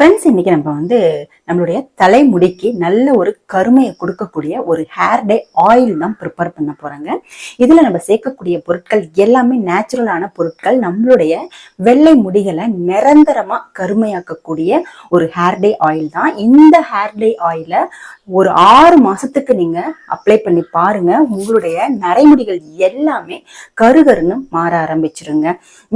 Friends, இன்னைக்கு நம்ம நம்மளுடைய தலைமுடிக்கு நல்ல ஒரு கருமையை கொடுக்கக்கூடிய ஒரு ஹேர் டே ஆயில் தான் ப்ரிப்பேர் பண்ண போறாங்க. இதுல நம்ம சேர்க்கக்கூடிய பொருட்கள் எல்லாமே நேச்சுரலான பொருட்கள். நம்மளுடைய வெள்ளை முடிகளை நிரந்தரமா கருமையாக்கக்கூடிய ஒரு ஹேர் டே ஆயில் தான். இந்த ஹேர் டே ஆயில ஒரு 6 மாசத்துக்கு நீங்க அப்ளை பண்ணி பாருங்க. உங்களுடைய நரைமுடிகள் எல்லாமே கருகருன்னு மாற ஆரம்பிச்சிருங்க.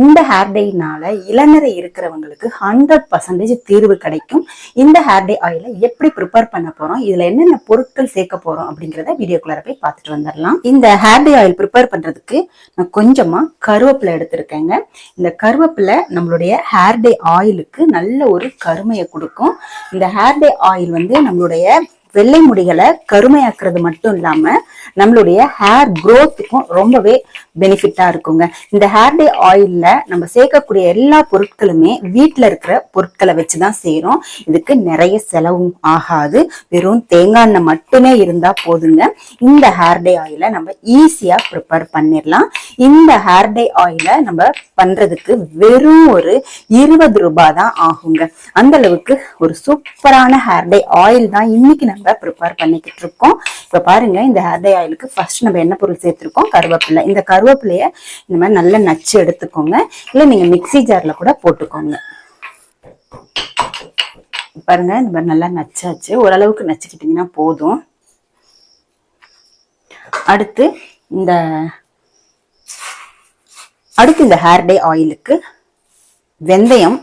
இந்த ஹேர் டேனால இளநரை இருக்கிறவங்களுக்கு 100% தீர்வு கிடைக்கும். இந்த ஹேர் டே ஆயில எப்படி ப்ரிப்பேர் பண்ண போறோம், இதுல என்னென்ன பொருட்கள் சேர்க்க போறோம் அப்படிங்கிறத வீடியோக்குள்ளார போய் பார்த்துட்டு வந்துடலாம். இந்த ஹேர் டே ஆயில் ப்ரிப்பேர் பண்றதுக்கு நான் கொஞ்சமா கருவேப்பிலை எடுத்திருக்கேங்க. இந்த கருவேப்பிலை நம்மளுடைய ஹேர் டே ஆயிலுக்கு நல்ல ஒரு கருமையை கொடுக்கும். இந்த ஹேர் டே ஆயில் நம்மளுடைய வெள்ளை முடிகளை கருமையாக்குறது மட்டும் இல்லாம நம்மளுடைய ஹேர் க்ரோத்துக்கும் ரொம்பவே பெனிஃபிட்டா இருக்குங்க. இந்த ஹேர் டே ஆயில்ல நம்ம சேர்க்கக்கூடிய எல்லா பொருட்களுமே வீட்டுல இருக்கிற பொருட்களை வச்சுதான் செய்யறோம். இதுக்கு நிறைய செலவும் ஆகாது. வெறும் தேங்காய் எண்ணெய் மட்டுமே இருந்தா போதுங்க. இந்த ஹேர் டே ஆயில நம்ம ஈஸியா ப்ரிப்பேர் பண்ணிடலாம். இந்த ஹேர் டே ஆயில நம்ம பண்றதுக்கு வெறும் ஒரு 20 ரூபாய் தான் ஆகுங்க. அந்த அளவுக்கு ஒரு சூப்பரான ஹேர் டே ஆயில் தான் இன்னைக்கு நம்ம ப்ரிப்பேர் பண்ணிக்கிட்டு இருக்கோம். இப்ப பாருங்க, இந்த ஹேர் டே ஆயிலுக்கு ஃபர்ஸ்ட் நம்ம என்ன பொருள் சேர்த்திருக்கோம்? கருவேப்பிலை. இந்த கருவேப்பிலைய இந்த மாதிரி நல்லா நச்சு எடுத்துக்கோங்க. இல்ல நீங்க மிக்ஸி ஜார்ல கூட போட்டுக்கோங்க. பாருங்க, இந்த மாதிரி நல்லா நச்சாச்சு. ஓரளவுக்கு நச்சுக்கிட்டீங்கன்னா போதும். அடுத்து இந்த ஹேர் டே ஆயிலுக்கு வெந்தயம்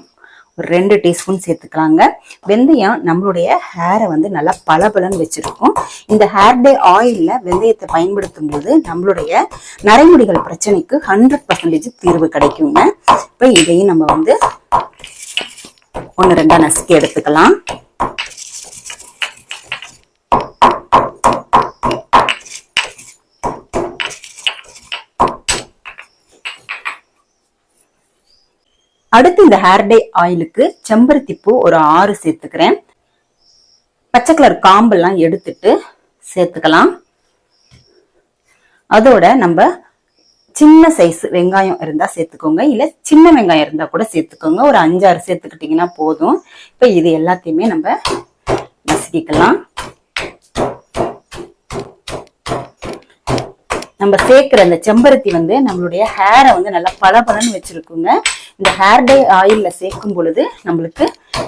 ஒரு 2 டீஸ்பூன் சேர்த்துக்கலாங்க. வெந்தயம் நம்மளுடைய ஹேரை நல்லா பளபளன்னு வச்சிருக்கும். இந்த ஹேர் டே ஆயில்ல வெந்தயத்தை பயன்படுத்தும் போது நம்மளுடைய நரைமுடிகள் பிரச்சனைக்கு 100% தீர்வு கிடைக்குங்க. இப்ப இதையும் நம்ம 1-2 நசுக்கி எடுத்துக்கலாம். அடுத்து இந்த ஹேர் டே ஆயிலுக்கு செம்பருத்தி பூ ஒரு 6 சேர்த்துக்கிறேன். பச்சை கலர் காம்பெல்லாம் எடுத்துட்டு சேர்த்துக்கலாம். அதோட நம்ம சின்ன சைஸ் வெங்காயம் இருந்தா சேர்த்துக்கோங்க. இல்ல சின்ன வெங்காயம் இருந்தா கூட சேர்த்துக்கோங்க. ஒரு 5-6 சேர்த்துக்கிட்டீங்கன்னா போதும். இப்ப இது எல்லாத்தையுமே நம்ம நசுக்கிக்கலாம். நம்ம சேர்க்கிற அந்த செம்பருத்தி நம்மளுடைய ஹேரை நல்லா பளபளன்னு வச்சிருக்குங்க. இந்த ஹேர் டே ஆயில்ல சேர்க்கும் பொழுது நம்மளுக்கு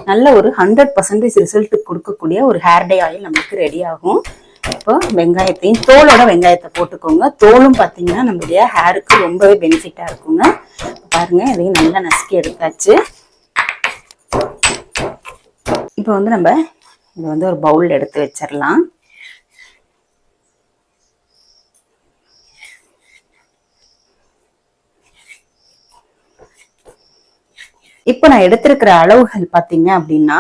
நல்ல ஒரு 100% ரிசல்ட் கொடுக்கக்கூடிய ஒரு ஹேர் டே ஆயில் நம்மளுக்கு ரெடி ஆகும். இப்போ வெங்காயத்தையும் தோலோட வெங்காயத்தை போட்டுக்கோங்க. தோலும் பார்த்தீங்கன்னா நம்மளுடைய ஹேருக்கு ரொம்பவே பெனிஃபிட்டா இருக்குங்க. பாருங்க, இதையும் நல்லா நசுக்கி எடுத்தாச்சு. இப்போ நம்ம இது ஒரு பவுல் எடுத்து வச்சிடலாம். இப்போ நான் எடுத்திருக்கிற அளவுகள் பாத்தீங்க அப்படின்னா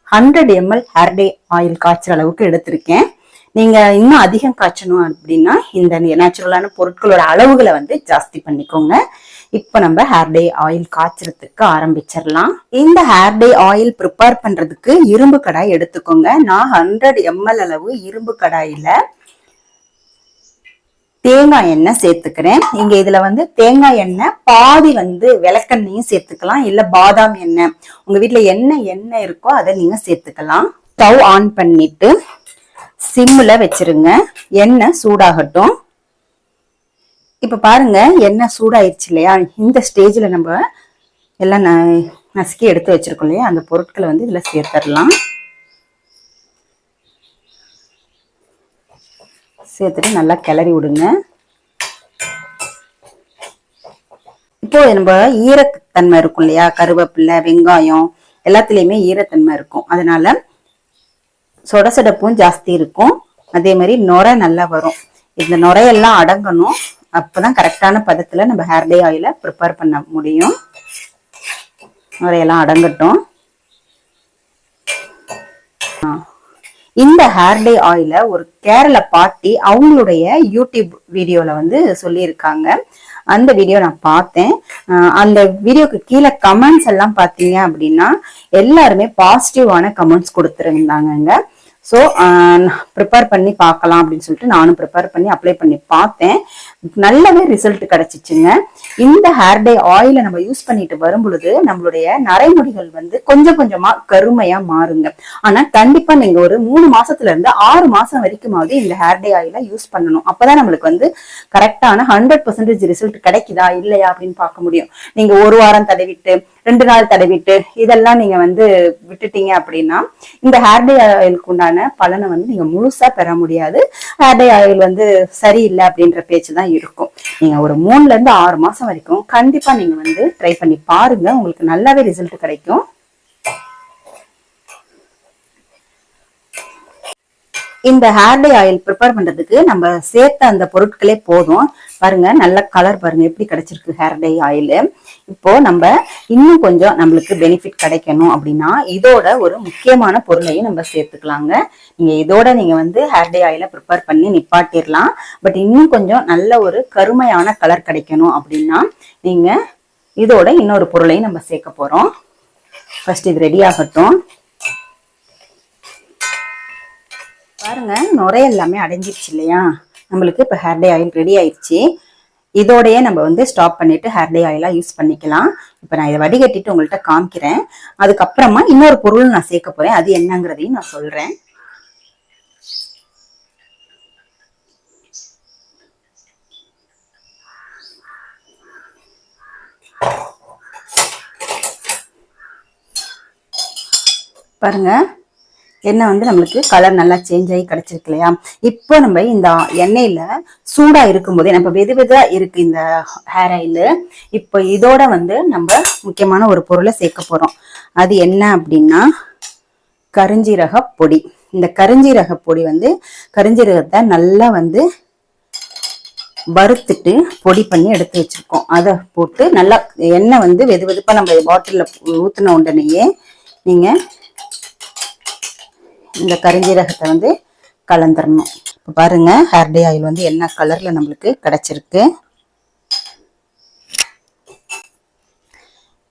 100 ml ஹேர் டே ஆயில் காய்ச்சற அளவுக்கு எடுத்திருக்கேன். நீங்க இன்னும் அதிகம் காய்ச்சணும் அப்படின்னா இந்த நேச்சுரலான பொருட்களோட அளவுகளை ஜாஸ்தி பண்ணிக்கோங்க. இப்ப நம்ம ஹேர் டே ஆயில் காய்ச்சறதுக்கு ஆரம்பிச்சிடலாம். இந்த ஹேர் டே ஆயில் ப்ரிப்பேர் பண்றதுக்கு இரும்பு கடாய் எடுத்துக்கோங்க. நான் 100 ml அளவு இரும்பு கடாயில தேங்காய் எண்ணெய் சேர்த்துக்கிறேன். இங்க இதுல தேங்காய் எண்ணெய் பாதி விளக்கெண்ணையும் சேர்த்துக்கலாம். இல்ல பாதாம் எண்ணெய், உங்க வீட்டுல எண்ணெய் இருக்கோ அதை நீங்க சேர்த்துக்கலாம். ஸ்டவ் ஆன் பண்ணிட்டு சிம்ல வச்சிருங்க. எண்ணெய் சூடாகட்டும். இப்ப பாருங்க, எண்ணெய் சூடாயிருச்சு இல்லையா? இந்த ஸ்டேஜ்ல நம்ம எல்லாம் நசுக்கி எடுத்து வச்சிருக்கோம் இல்லையா, அந்த பொருட்களை இதுல சேர்த்துடலாம். சேர்த்துட்டு நல்லா கிளறி விடுங்க. இப்போ நம்ம ஈரத்தன்மை இருக்கும் இல்லையா, கருவேப்பிலை வெங்காயம் எல்லாத்துலயுமே ஈரத்தன்மை இருக்கும். அதனால சொடசொடப்பும் ஜாஸ்தி இருக்கும். அதே மாதிரி நுரை நல்லா வரும். இந்த நுரையெல்லாம் அடங்கணும். அப்பதான் கரெக்டான பதத்துல நம்ம ஹேர் டே ஆயில ப்ரிப்பேர் பண்ண முடியும். நுரையெல்லாம் அடங்கட்டும். இந்த ஹேர் டே ஆயில ஒரு கேரள பாட்டி அவங்களுடைய யூடியூப் வீடியோல சொல்லியிருக்காங்க. அந்த வீடியோ நான் பார்த்தேன். அந்த வீடியோக்கு கீழே கமெண்ட்ஸ் எல்லாம் பாத்தீங்க அப்படின்னா எல்லாருமே பாசிட்டிவான கமெண்ட்ஸ் கொடுத்துருந்தாங்க. ஸோ ப்ரிப்பேர் பண்ணி பார்க்கலாம் அப்படின்னு சொல்லிட்டு நானும் ப்ரிப்பேர் பண்ணி அப்ளை பண்ணி பார்த்தேன். நல்லாவே ரிசல்ட் கிடைச்சிச்சுங்க. இந்த ஹேர் டே ஆயிலை நம்ம யூஸ் பண்ணிட்டு வரும் பொழுது நம்மளுடைய நரைமுடிகள் வந்து கொஞ்சம் கொஞ்சமா கருமையா மாறுங்க. ஆனா கண்டிப்பா நீங்க ஒரு 3 மாசத்துல இருந்து 6 மாசம் வரைக்குமாவது இந்த ஹேர் டே ஆயிலை யூஸ் பண்ணணும். அப்பதான் நம்மளுக்கு வந்து கரெக்டான 100% ரிசல்ட் கிடைக்குதா இல்லையா அப்படின்னு பார்க்க முடியும். நீங்க ஒரு வாரம் தடவிட்டு 2 நாள் தடவிட்டு இதெல்லாம் நீங்க வந்து விட்டுட்டீங்க அப்படின்னா இந்த ஹேர் டே ஆயிலுக்கு உண்டான பலனை வந்து நீங்க முழுசா பெற முடியாது. ஹேர் டே ஆயில் வந்து சரியில்லை அப்படின்ற பேச்சு தான் இருக்கும். நீங்க ஒரு 3ல இருந்து 6 மாசம் வரைக்கும் கண்டிப்பா நீங்க வந்து ட்ரை பண்ணி பாருங்க. உங்களுக்கு நல்லாவே ரிசல்ட் கிடைக்கும். இந்த ஹேர் டே ஆயில் ப்ரிப்பேர் பண்றதுக்கு நம்ம சேர்த்த அந்த பொருட்களே போதும். பாருங்க, நல்ல கலர் பாருங்க எப்படி கிடைச்சிருக்கு ஹேர் டே ஆயில். இப்போ நம்ம இன்னும் கொஞ்சம் நம்மளுக்கு பெனிஃபிட் கிடைக்கணும் அப்படின்னா இதோட ஒரு முக்கியமான பொருளையும் நம்ம சேர்த்துக்கலாங்க. நீங்க இதோட நீங்க வந்து ஹேர் டே ஆயில ப்ரிப்பேர் பண்ணி நிப்பாட்டிடலாம். பட் இன்னும் கொஞ்சம் நல்ல ஒரு கருமையான கலர் கிடைக்கணும் அப்படின்னா நீங்க இதோட இன்னொரு பொருளையும் நம்ம சேர்க்க போறோம். ஃபர்ஸ்ட் இது ரெடி ஆகட்டும். பாருங்க, நுரை எல்லாமே அடைஞ்சிருச்சு இல்லையா? நம்மளுக்கு இப்போ ஹேர் டே ஆயில் ரெடி ஆயிடுச்சு. இதோடய நம்ம வந்து ஸ்டாப் பண்ணிட்டு ஹேர் டே ஆயிலா யூஸ் பண்ணிக்கலாம். இப்போ நான் இதை வடிகட்டிட்டு உங்கள்கிட்ட காமிக்கிறேன். அதுக்கப்புறமா இன்னொரு பொருள் நான் சேர்க்க போறேன். அது என்னங்கிறதையும் நான் சொல்றேன். பாருங்க, எண்ணெய் வந்து நம்மளுக்கு கலர் நல்லா சேஞ்ச் ஆகி கிடைச்சிருக்கு இல்லையா? இப்போ நம்ம இந்த எண்ணெயில சூடா இருக்கும் போதே நம்ம வெது வெதா இருக்கு இந்த ஹேர் ஆயில். இப்போ இதோட வந்து நம்ம முக்கியமான ஒரு பொருளை சேர்க்க போறோம். அது என்ன அப்படின்னா கருஞ்சீரக பொடி. இந்த கருஞ்சீரக பொடி வந்து கருஞ்சீரகத்தை நல்லா வந்து வறுத்துட்டு பொடி பண்ணி எடுத்து வச்சிருக்கோம். அதை போட்டு நல்லா எண்ணெய் வந்து வெது வெதுப்பா நம்ம பாட்டில்ல ஊத்துன உடனேயே நீங்க இந்த கருஞ்சீரகத்தை வந்து கலந்துடணும். இப்போ பாருங்க, ஹேர் டே ஆயில் வந்து என்ன கலர்ல நம்மளுக்கு கிடைச்சிருக்கு.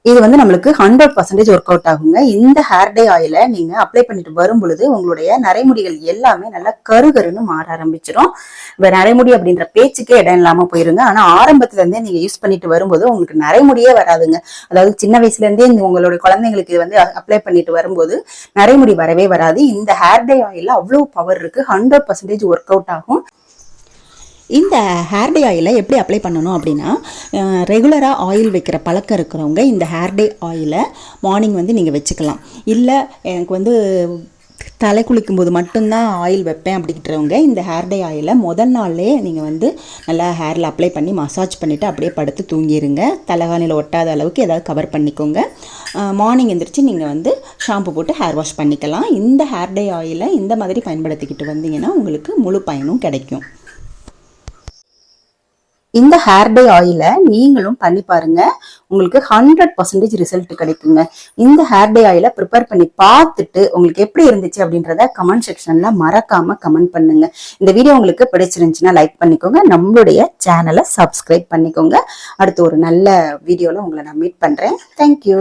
இது வந்து நம்மளுக்கு 100% ஒர்க் அவுட் ஆகுங்க. இந்த ஹேர் டே ஆயிலை நீங்க அப்ளை பண்ணிட்டு வரும் பொழுது உங்களுடைய நரைமுடிகள் எல்லாமே நல்லா கருகருன்னு மாற ஆரம்பிச்சிடும். இப்ப நரைமுடி அப்படின்ற பேச்சுக்கே இடம் இல்லாம போயிருங்க. ஆனா ஆரம்பத்துல இருந்தே நீங்க யூஸ் பண்ணிட்டு வரும்போது உங்களுக்கு நரைமுடியே வராதுங்க. அதாவது சின்ன வயசுல இருந்தே உங்களுடைய குழந்தைங்களுக்கு வந்து அப்ளை பண்ணிட்டு வரும்போது நரைமுடி வரவே வராது. இந்த ஹேர் டே ஆயில அவ்வளவு பவர் இருக்கு. 100% ஒர்க் அவுட் ஆகும். இந்த ஹேர் டே ஆயிலை எப்படி அப்ளை பண்ணணும் அப்படின்னா, ரெகுலராக ஆயில் வைக்கிற பழக்கம் இருக்கிறவங்க இந்த ஹேர் டே ஆயிலை மார்னிங் வந்து நீங்கள் வச்சுக்கலாம். இல்லை எனக்கு வந்து தலை குளிக்கும் போது மட்டும்தான் ஆயில் வைப்பேன் அப்படின்றவங்க இந்த ஹேர் டே ஆயிலை முதல் நாள்லேயே நீங்கள் வந்து நல்லா ஹேரில் அப்ளை பண்ணி மசாஜ் பண்ணிவிட்டு அப்படியே படுத்து தூங்கிடுங்க. தலைகாணியில் ஒட்டாத அளவுக்கு ஏதாவது கவர் பண்ணிக்கோங்க. மார்னிங் எழுந்திரிச்சு நீங்கள் வந்து ஷாம்பு போட்டு ஹேர் வாஷ் பண்ணிக்கலாம். இந்த ஹேர் டே ஆயிலை இந்த மாதிரி பயன்படுத்திக்கிட்டு வந்தீங்கன்னா உங்களுக்கு முழு பயனும் கிடைக்கும். இந்த ஹேர் டே ஆயிலை நீங்களும் பண்ணி பாருங்க. உங்களுக்கு 100% ரிசல்ட் கிடைக்குங்க. இந்த ஹேர் டே ஆயிலை ப்ரிப்பேர் பண்ணி பார்த்துட்டு உங்களுக்கு எப்படி இருந்துச்சு அப்படின்றத கமெண்ட் செக்ஷன்ல மறக்காம கமெண்ட் பண்ணுங்க. இந்த வீடியோ உங்களுக்கு பிடிச்சிருந்துச்சுன்னா லைக் பண்ணிக்கோங்க. நம்மளுடைய சேனலை சப்ஸ்கிரைப் பண்ணிக்கோங்க. அடுத்து ஒரு நல்ல வீடியோல உங்களை நான் மீட் பண்றேன். தேங்க்யூ.